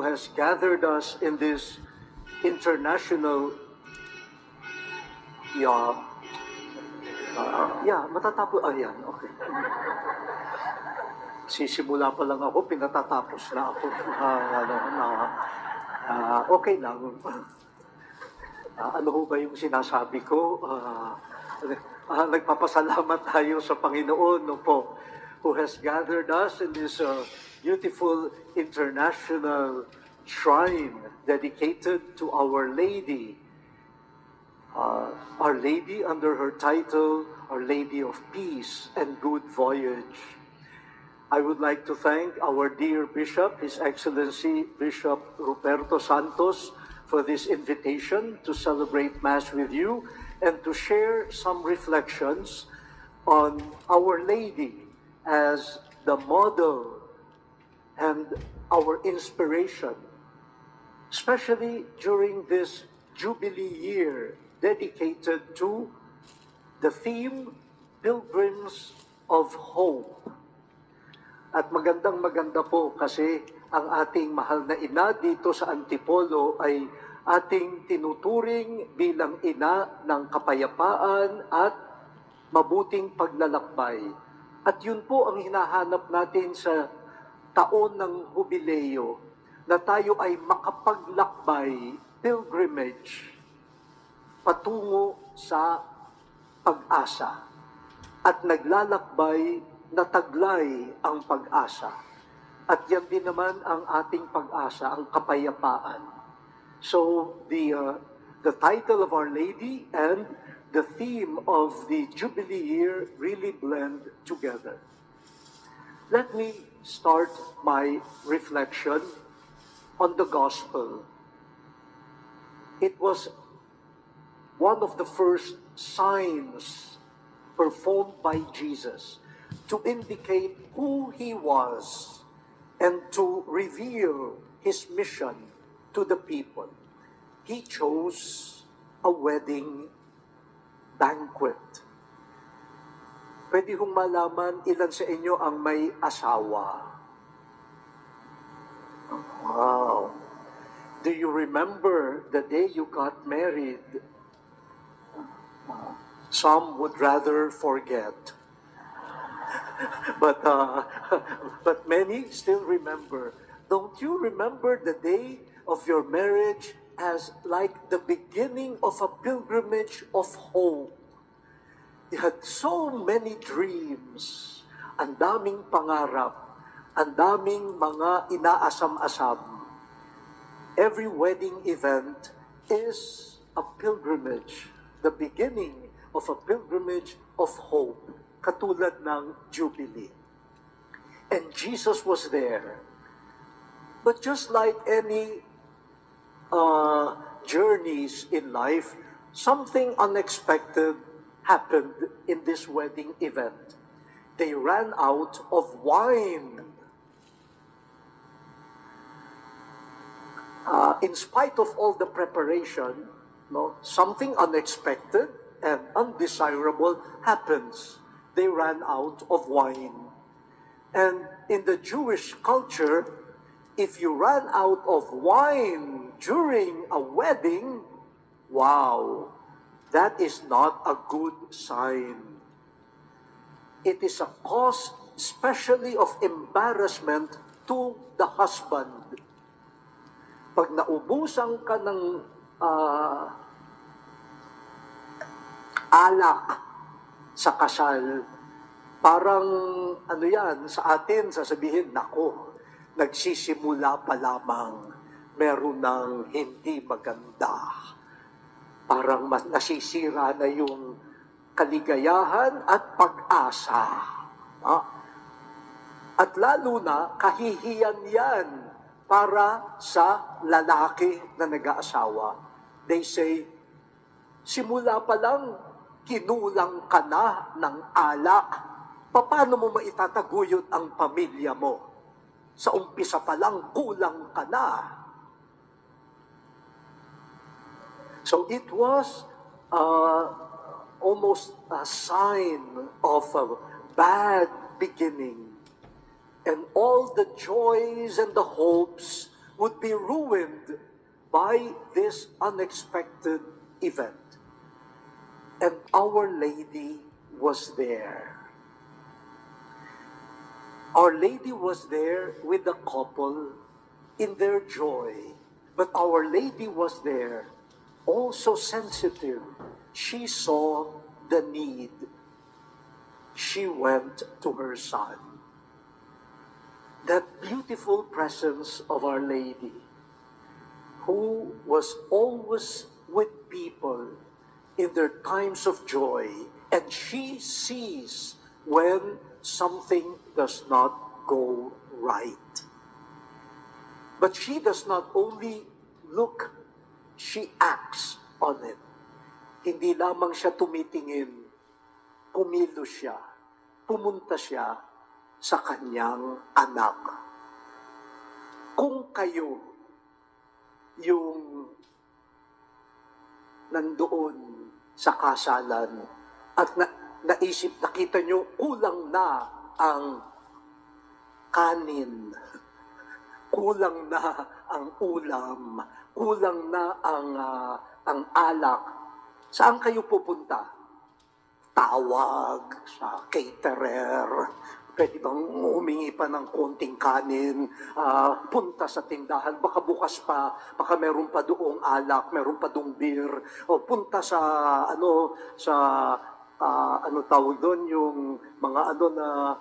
who has gathered us in this international, ayan, okay. Sisimula pa lang ako, pinatatapos na ako. Okay lang. Ano ho ba yung sinasabi ko? Nagpapasalamat tayo sa Panginoon, no po, who has gathered us in this beautiful international shrine dedicated to Our Lady. Our Lady under her title, Our Lady of Peace and Good Voyage. I would like to thank our dear Bishop, His Excellency Bishop Ruperto Santos, for this invitation to celebrate Mass with you and to share some reflections on Our Lady as the model and our inspiration, especially during this Jubilee year dedicated to the theme, Pilgrims of Hope. At magandang-maganda po kasi ang ating mahal na ina dito sa Antipolo ay ating tinuturing bilang ina ng kapayapaan at mabuting paglalakbay. At yun po ang hinahanap natin sa taon ng Jubileo, na tayo ay makapaglakbay, pilgrimage, patungo sa pag-asa. At naglalakbay na taglay ang pag-asa. At yan din naman ang ating pag-asa, ang kapayapaan. So the title of Our Lady and the theme of the Jubilee year really blend together. Let me start my reflection on the gospel. It was one of the first signs performed by Jesus to indicate who He was and to reveal His mission to the people. He chose a wedding banquet. Pwede kong malaman ilan sa inyo ang may asawa? Wow. Do you remember the day you got married? Some would rather forget. But many still remember. Don't you remember the day of your marriage as like the beginning of a pilgrimage of hope? You had so many dreams, ang daming pangarap, ang daming mga inaasam-asam. Every wedding event is a pilgrimage, the beginning of a pilgrimage of hope, katulad ng Jubilee. And Jesus was there. But just like any journeys in life, something unexpected happened in this wedding event. They ran out of wine. In spite of all the preparation, something unexpected and undesirable happens. They ran out of wine. And in the Jewish culture, if you ran out of wine during a wedding, wow, that is not a good sign. It is a cause especially of embarrassment to the husband. Pag naubusan ka ng alak sa kasal, parang sa atin sasabihin, nako, nagsisimula pa lamang, meron ng hindi maganda. Parang nasisira na yung kaligayahan at pag-asa. At lalo na, kahihiyan yan para sa lalaki na nag-aasawa. They say, simula pa lang, kinulang ka na ng alak. Paano mo maitataguyod ang pamilya mo? Sa umpisa pa lang, kulang ka na. So it was almost a sign of a bad beginning. And all the joys and the hopes would be ruined by this unexpected event. And Our Lady was there. Our Lady was there with the couple in their joy. But Our Lady was there, also sensitive. She saw the need. She went to her son. That beautiful presence of Our Lady, who was always with people in their times of joy, and she sees when something does not go right. But she does not only look, she acts on it. Hindi lamang siya tumitingin, kumilos siya, pumunta siya sa kanyang anak. Kung kayo yung nandoon sa kasalan at naisip, nakita nyo, kulang na ang kanin, kulang na ang ulam, kulang na ang alak, saan kayo pupunta? Tawag sa caterer, pwede bang humingi pa ng konting kanin, punta sa tindahan, baka bukas pa, baka meron pa doong alak, meron pa doong beer, o punta sa, ano tawag doon, yung mga na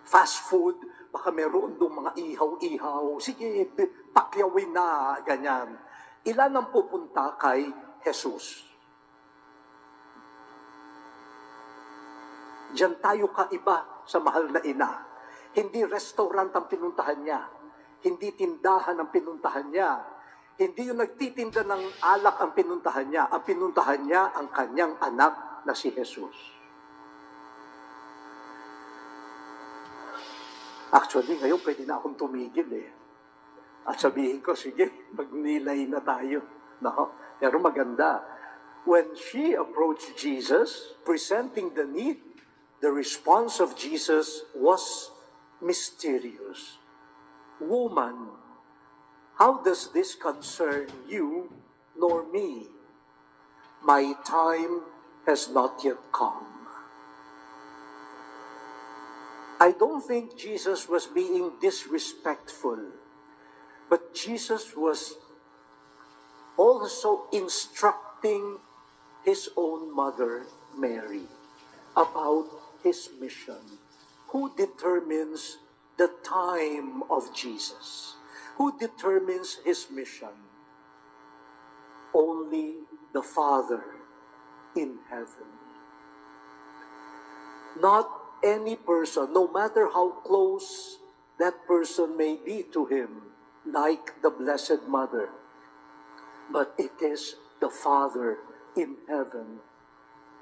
fast food, baka meron doong mga ihaw-ihaw, sige, pakyawin na, ganyan. Ilan ang pupunta kay Jesus? Diyan tayo kaiba sa mahal na ina. Hindi restaurant ang pinuntahan niya. Hindi tindahan ang pinuntahan niya. Hindi yung nagtitinda ng alak ang pinuntahan niya. Ang pinuntahan niya ang kanyang anak na si Jesus. Actually, ngayon pwede na akong tumigil At sabihin ko, sige, magnilay na tayo. No? Pero maganda. When she approached Jesus, presenting the need, the response of Jesus was mysterious. Woman, how does this concern you nor me? My time has not yet come. I don't think Jesus was being disrespectful, but Jesus was also instructing his own mother, Mary, about his mission. Who determines the time of Jesus? Who determines his mission? Only the Father in heaven. Not any person, no matter how close that person may be to him, like the Blessed Mother, but it is the Father in heaven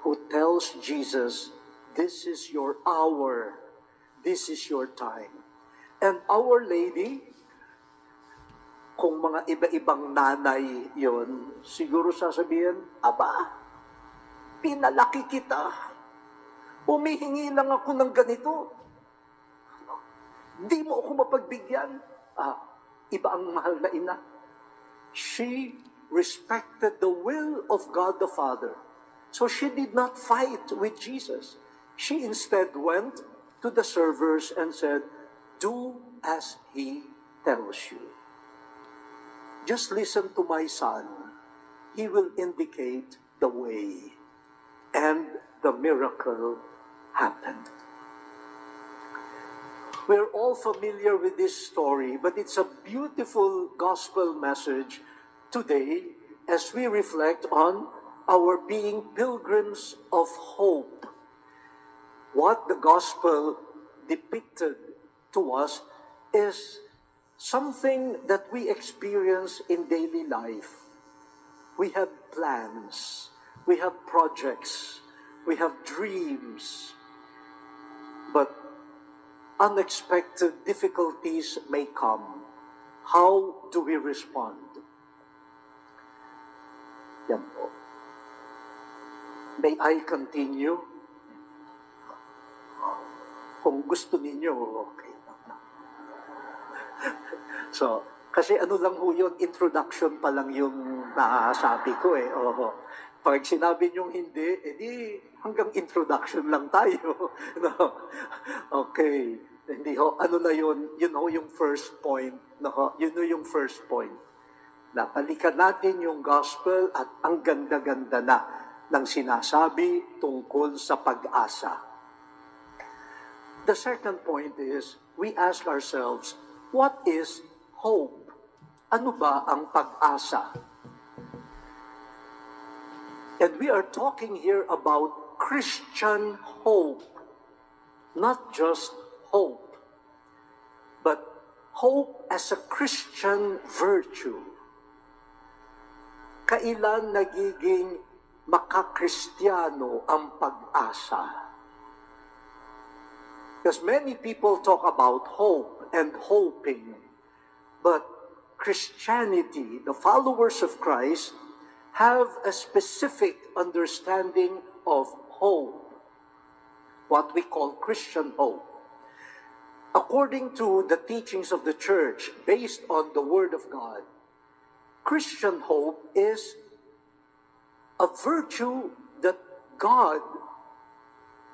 who tells Jesus, this is your hour, this is your time. And Our Lady, kung mga iba-ibang nanay yon, siguro sasabihin, aba, pinalaki kita. Humihingi lang ako ng ganito. Di mo ako mapagbigyan. Iba ang mahal na ina. She respected the will of God the Father. So she did not fight with Jesus. She instead went to the servers and said, do as he tells you. Just listen to my son. He will indicate the way. And the miracle happened. We're all familiar with this story, but it's a beautiful gospel message today as we reflect on our being pilgrims of hope. What the gospel depicted to us is something that we experience in daily life. We have plans, we have projects, we have dreams, but unexpected difficulties may come. How do we respond? Yan po. May I continue? Kung gusto ninyo, okay. So, Kasi ano lang ho yun, introduction pa lang yung nasabi ko eh. Oo. Pag sinabi niyong hindi, edi hanggang introduction lang tayo. No? Okay. Hindi ho, ano na yun, yun ho yung first point. No? Yun ho yung first point. Napalikan natin yung gospel at ang ganda-ganda na ng sinasabi tungkol sa pag-asa. The second point is, we ask ourselves, what is hope? Ano ba ang pag-asa? And we are talking here about Christian hope, not just hope, but hope as a Christian virtue. Kailan nagiging makakristiyano ang pag-asa? Because many people talk about hope and hoping, but Christianity, the followers of Christ, have a specific understanding of hope, what we call Christian hope. According to the teachings of the church, based on the Word of God, Christian hope is a virtue that God,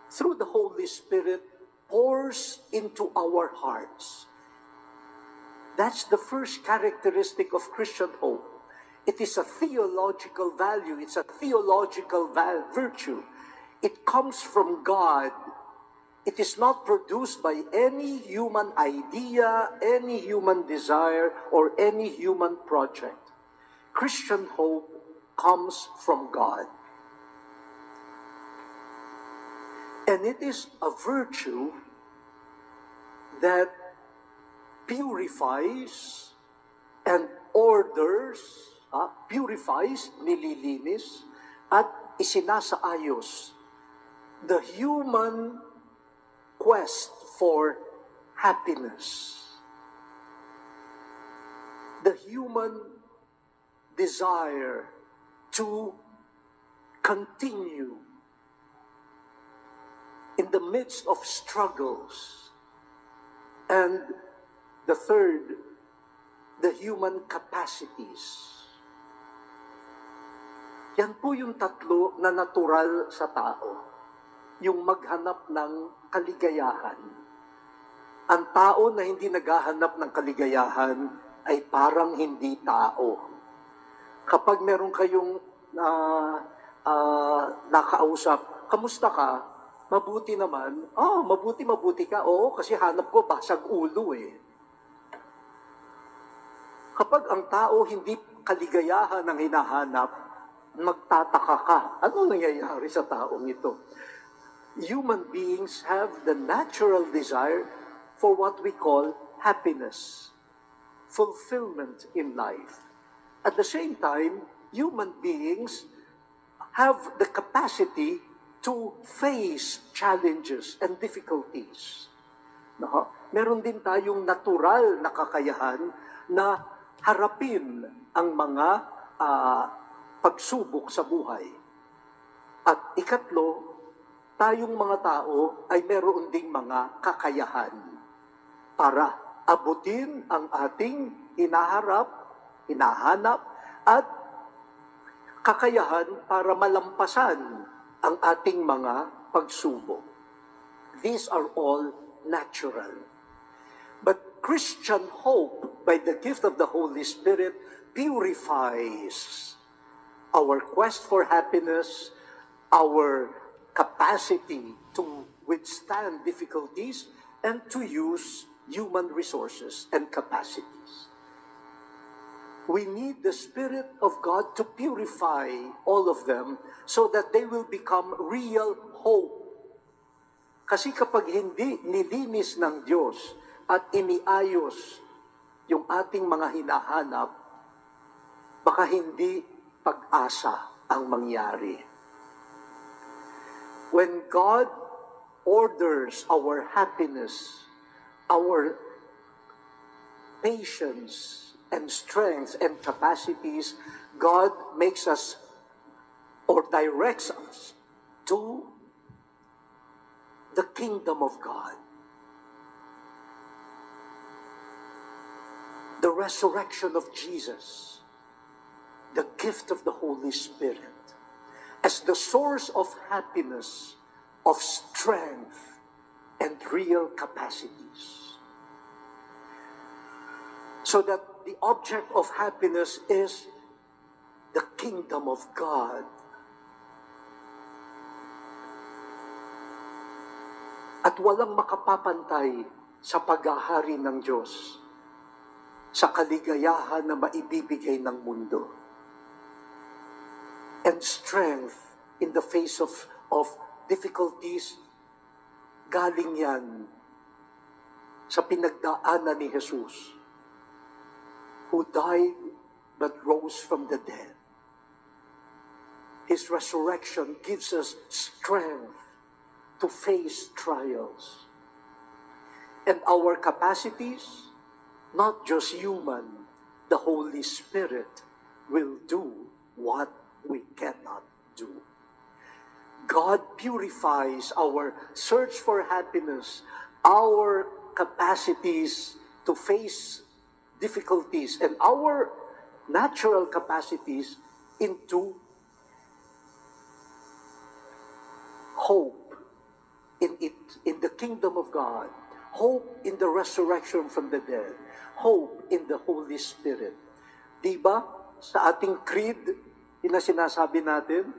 through the Holy Spirit, pours into our hearts. That's the first characteristic of Christian hope. It is a theological value. It's a theological virtue. It comes from God. It is not produced by any human idea, any human desire, or any human project. Christian hope comes from God. And it is a virtue that purifies and orders, purifies, nililinis, at isinasaayos the human quest for happiness, the human desire to continue in the midst of struggles. And the third, the human capacities. Yan po yung tatlo na natural sa tao. Yung maghanap ng kaligayahan. Ang tao na hindi naghahanap ng kaligayahan ay parang hindi tao. Kapag meron kayong nakausap, kamusta ka? Mabuti naman. Mabuti ka. Oo, kasi hanap ko basag ulo eh. Kapag ang tao hindi kaligayahan ang hinahanap, magtataka ka. Ano nangyayari sa taong ito? Human beings have the natural desire for what we call happiness, fulfillment in life. At the same time, human beings have the capacity to face challenges and difficulties. Meron din tayong natural na kakayahan na harapin ang mga pagsubok sa buhay. At ikatlo, tayong mga tao ay meron ding mga kakayahan para abutin ang ating hinahanap, at kakayahan para malampasan ang ating mga pagsubok. These are all natural. But Christian hope, by the gift of the Holy Spirit, purifies our quest for happiness, our capacity to withstand difficulties, and to use human resources and capacities. We need the Spirit of God to purify all of them so that they will become real hope. Kasi kapag hindi nilinis ng Diyos at iniayos yung ating mga hinahanap, baka hindi pag-asa ang mangyari. When God orders our happiness, our patience, and strength and capacities, God makes us or directs us to the kingdom of God. the resurrection of Jesus, the gift of the Holy Spirit, as the source of happiness, of strength, and real capacities. So that the object of happiness is the kingdom of God. At walang makapapantay sa paghahari ng Diyos sa kaligayahan na maibibigay ng mundo. And strength in the face of difficulties, galing yan sa pinagdaanan ni Jesus, who died but rose from the dead. His resurrection gives us strength to face trials. And our capacities, not just human, the Holy Spirit will do what we cannot do. God purifies our search for happiness, our capacities to face difficulties, and our natural capacities into hope in the kingdom of God, hope in the resurrection from the dead, hope in the Holy Spirit. Diba, sa ating creed, sinasabi natin,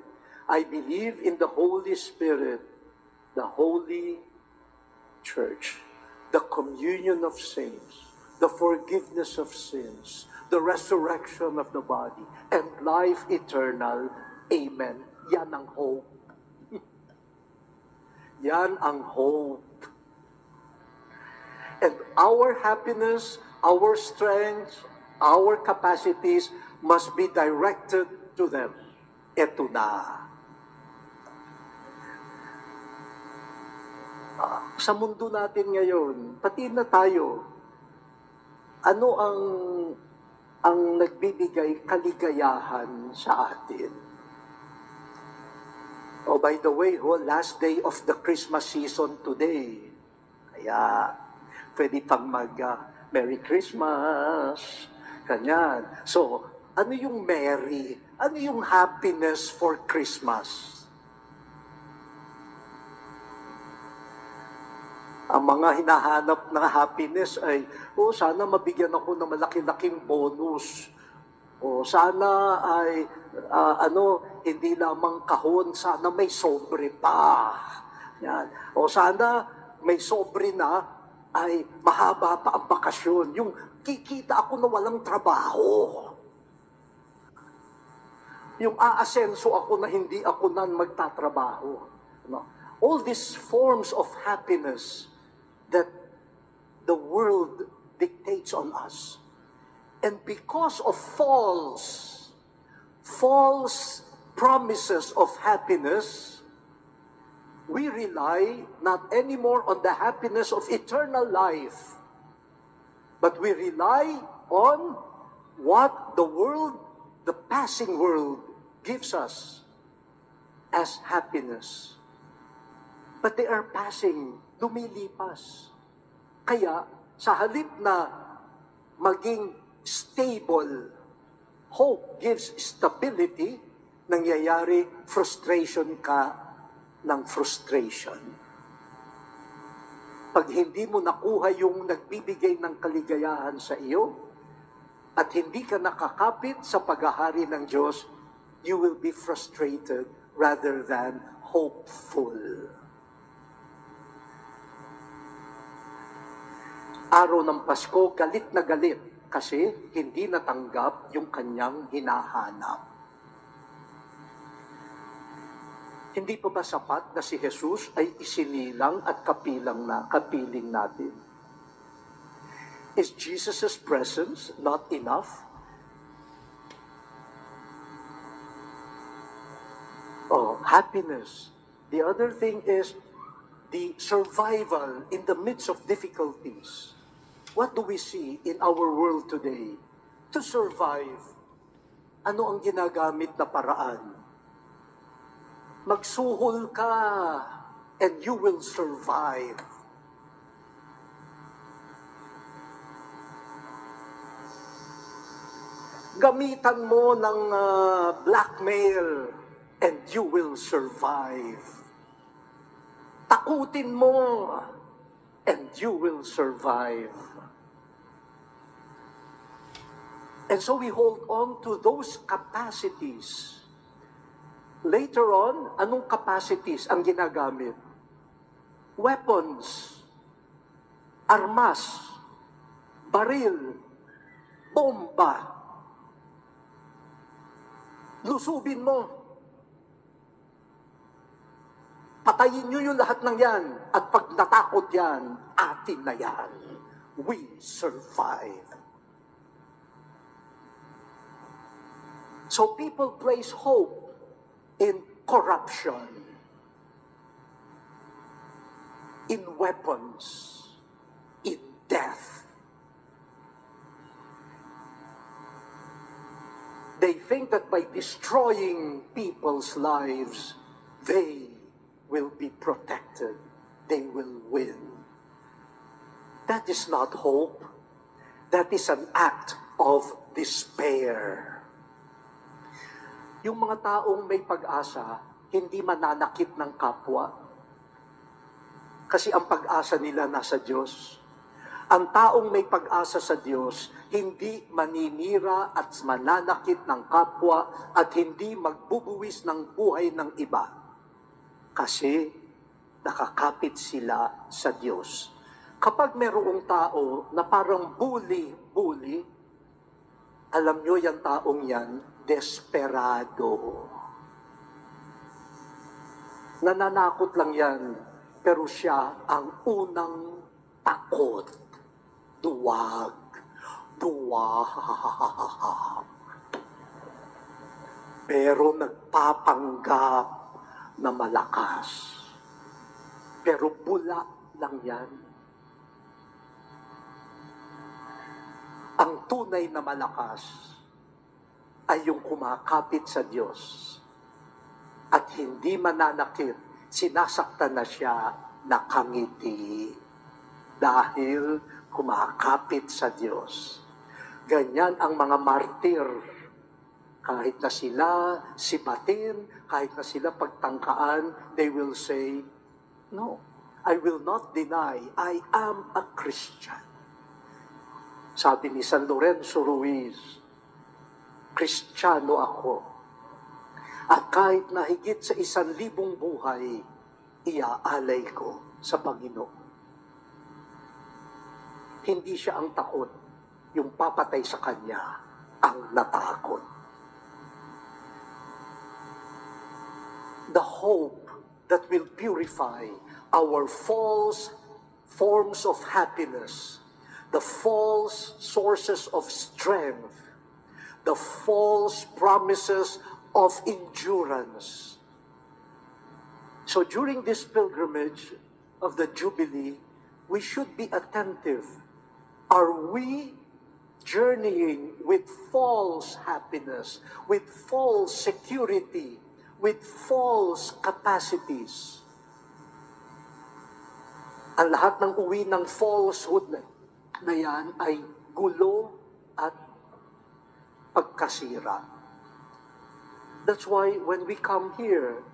I believe in the Holy Spirit, the Holy Church, the communion of saints, the forgiveness of sins, the resurrection of the body, and life eternal. Amen. Yan ang hope. Yan ang hope. And our happiness, our strength, our capacities must be directed to them. Ito na. Sa mundo natin ngayon, pati na tayo, ano ang nagbibigay kaligayahan sa atin? Oh, by the way, last day of the Christmas season today. Kaya, pwede pang Merry Christmas. Ganyan. So, ano yung merry? Ano yung happiness for Christmas? Ang mga hinahanap na happiness ay, sana mabigyan ako ng malaki-laking bonus. Sana ay, hindi lamang kahon, sana may sobre pa. Yan. Sana may sobre na, ay mahaba pa ang bakasyon. Yung kikita ako na walang trabaho. Yung aasenso ako na hindi ako na magtatrabaho. No? All these forms of happiness that the world dictates on us. And because of false promises of happiness, we rely not anymore on the happiness of eternal life, but we rely on what the world, the passing world, gives us as happiness. But they are passing, lumilipas. Kaya, sa halip na maging stable, hope gives stability, nangyayari frustration ka ng frustration. Pag hindi mo nakuha yung nagbibigay ng kaligayahan sa iyo, at hindi ka nakakapit sa paghahari ng Diyos, you will be frustrated rather than hopeful. Araw ng Pasko, galit na galit kasi hindi natanggap yung kanyang hinahanap. Hindi pa ba sapat na si Jesus ay isinilang at kapiling natin? Is Jesus' presence not enough? Happiness. The other thing is the survival in the midst of difficulties. What do we see in our world today? To survive, ano ang ginagamit na paraan? Magsuhol ka and you will survive. Gamitan mo ng blackmail and you will survive. Takutin mo and you will survive. And so we hold on to those capacities. Later on, anong capacities ang ginagamit? Weapons, armas, baril, bomba. Lusubin mo. Patayin nyo yung lahat ng yan. At pag natakot yan, atin na yan. We survive. So people place hope in corruption, in weapons, in death. They think that by destroying people's lives, they will be protected. They will win. That is not hope. That is an act of despair. Yung mga taong may pag-asa, hindi mananakit ng kapwa. Kasi ang pag-asa nila nasa Diyos. Ang taong may pag-asa sa Diyos, hindi maninira at mananakit ng kapwa at hindi magbubuwis ng buhay ng iba. Kasi nakakapit sila sa Diyos. Kapag mayroong tao na parang bully, alam nyo yung taong yan, desperado. Nananakot lang yan, pero siya ang unang takot. Duwag. Pero nagpapanggap na malakas. Pero bula lang yan. Ang tunay na malakas ay yung kumakapit sa Diyos at hindi mananakit, sinasaktan na siya, nakangiti dahil kumakapit sa Diyos. Ganyan ang mga martir. Kahit na sila sipatin, kahit na sila pagtangkaan, they will say, no, I will not deny, I am a Christian. Sabi ni San Lorenzo Ruiz, Kristiyano ako. At kahit na higit sa 1,000 buhay, iaalay ko sa Panginoon. Hindi siya ang takot. Yung papatay sa kanya ang natakot. The hope that will purify our false forms of happiness, the false sources of strength, the false promises of endurance. So during this pilgrimage of the Jubilee, we should be attentive. Are we journeying with false happiness, with false security, with false capacities? Ang lahat ng uwi ng falsehood na yan ay gulo at pagkasira. That's why when we come here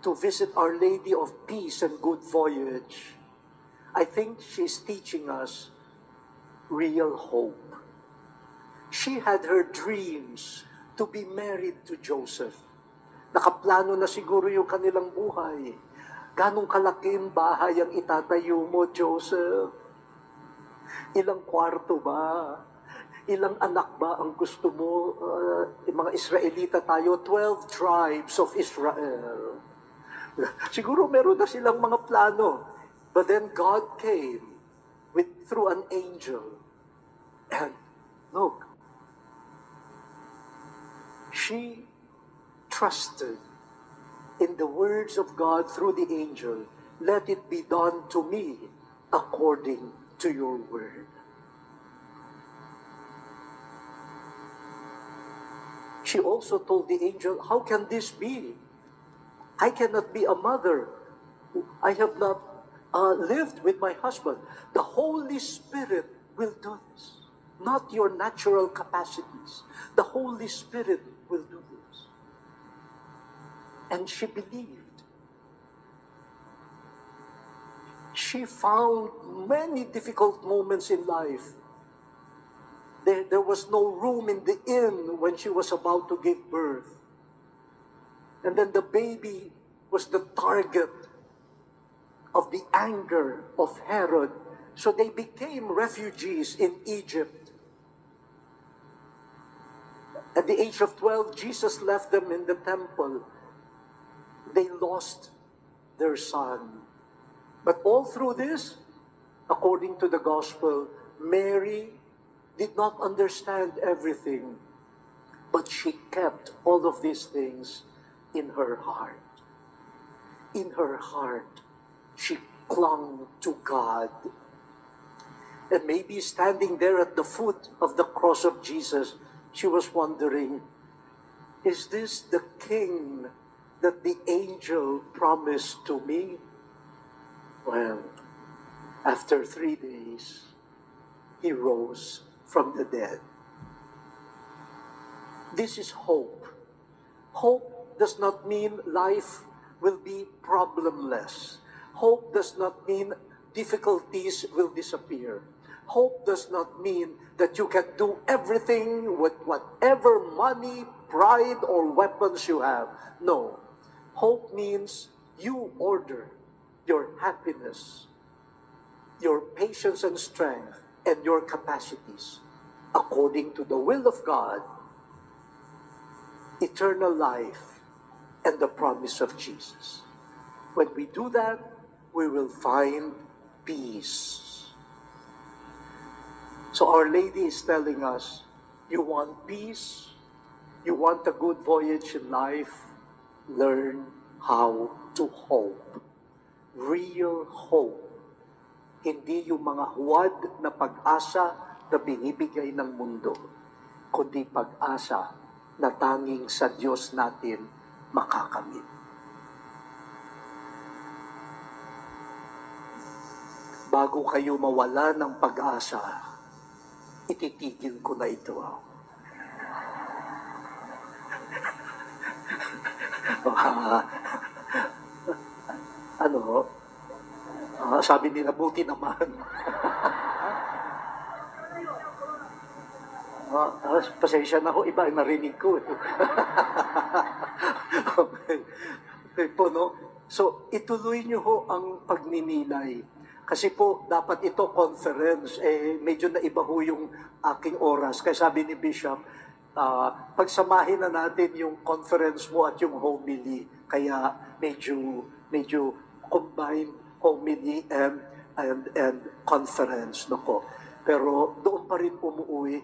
to visit Our Lady of Peace and Good Voyage, I think she's teaching us real hope. She had her dreams to be married to Joseph. Nakaplano na siguro yung kanilang buhay. Ganong kalaking bahay ang itatayo mo, Joseph? Ilang kwarto ba? Ilang anak ba ang gusto mo? Mga Israelita tayo, 12 tribes of Israel. Siguro meron na silang mga plano. But then God came through an angel. And look, she trusted in the words of God through the angel. Let it be done to me according to your word. She also told the angel, how can this be? I cannot be a mother. I have not lived with my husband. The Holy Spirit will do this. not your natural capacities. The Holy Spirit will do this. And she believed. She found many difficult moments in life. There was no room in the inn when she was about to give birth. And then the baby was the target of the anger of Herod. So they became refugees in Egypt. At the age of 12, Jesus left them in the temple. They lost their son. But all through this, according to the gospel, Mary did not understand everything, but she kept all of these things in her heart. In her heart, she clung to God. And maybe standing there at the foot of the cross of Jesus, she was wondering, is this the king that the angel promised to me? Well, after 3 days, he rose from the dead. This is hope. Hope does not mean life will be problemless. Hope does not mean difficulties will disappear. Hope does not mean that you can do everything with whatever money, pride, or weapons you have. No. Hope means you order your happiness, your patience and strength, and your capacities according to the will of God, eternal life, and the promise of Jesus. When we do that, we will find peace. So Our Lady is telling us, you want peace? You want a good voyage in life? Learn how to hope. Real hope. Hindi yung mga huwad na pag-asa na binibigay ng mundo, kundi pag-asa na tanging sa Diyos natin makakamit. Bago kayo mawala ng pag-asa, ititigil ko na ito. Sabi nila, buti naman. Pasensya na ho, iba ay narinig ko. Okay po, no? So, ituloy niyo ho ang pagninilay. Kasi po, dapat ito conference, medyo naiba ho yung aking oras. Kaya sabi ni Bishop, pagsamahin na natin yung conference mo at yung homily. Kaya medyo combined homily and conference. No? Pero doon pa rin umuwi,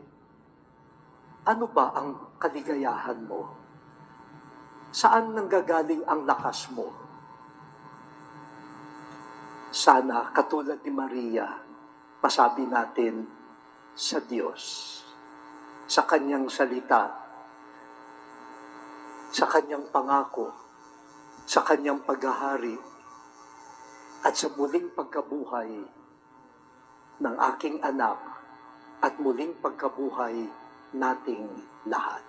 ano ba ang kaligayahan mo? Saan nanggagaling ang lakas mo? Sana, katulad ni Maria, masabi natin sa Diyos, sa Kanyang salita, sa Kanyang pangako, sa Kanyang paghahari, at sa muling pagkabuhay ng aking anak at muling pagkabuhay nating lahat.